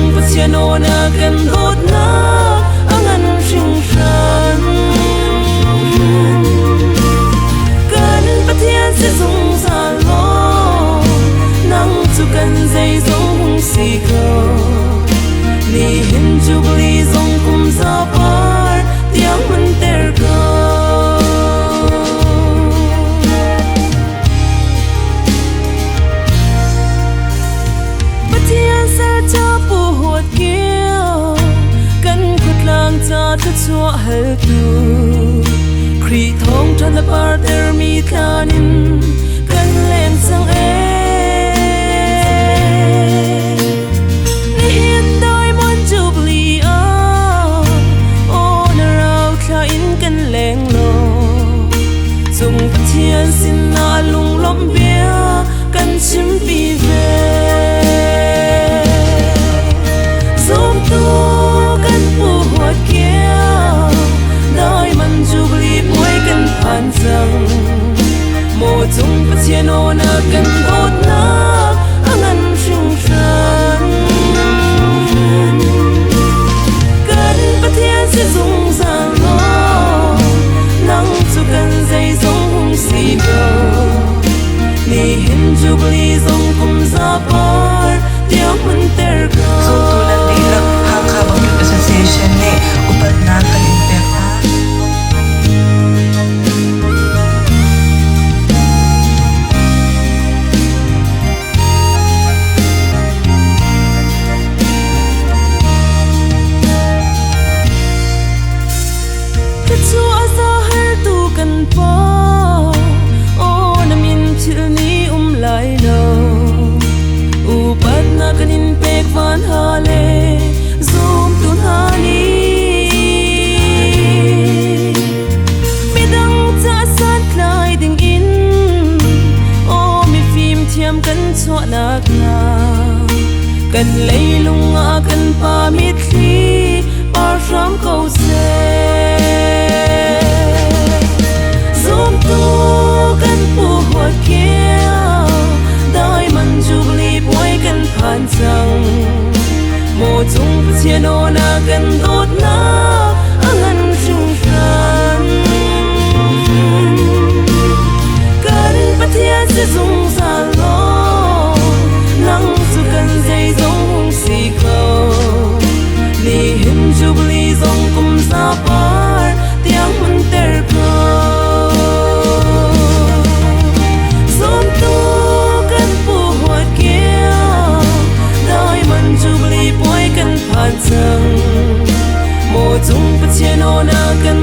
chung pasiano na kan hot na angan sing shan kan pathian se sung sa lo nang chu kan zai zong si ko ni hin jubilee zong kum za par tiang man ter ko ta chua hal tu khri thong than la par ter mi thanin kan leng sang e ni hin doi mon jubilee a on around kha in kan leng lo chung pathian sin na lung lom bia kan chim pi ve zum tu kan pu hot kia doi man jubilee boy kan phan sang mo chung pasiano na kan hot na angan sing shan kan pathian se zung za lo nang chu kan zai zong si ko ni hin jubilee zong kum za par tiang man ter ko so tulan dirang Hakhabang Youth Association ni upat na kalimpek ha chu asa har tu kan pa o namin thil ni lai lo upat na kanin pek van hale zoom tun hani midang cha san klai ding in o mi phim thiam kan chwa na kna kan leilung a kan pa mi thli par ram ko se zoom tu kan pu hot kia dai man jubilee boy kan phan sang mo chung pasiano na kan hot na angan sing shan kan pathian se zung sa lo nang chu kan zai zong si ko ni hin jubilee zong kum za par tiang man ter ko zom tu kan pu hot kia dai man jubilee boy kan phan sang mo chung pasiano na kan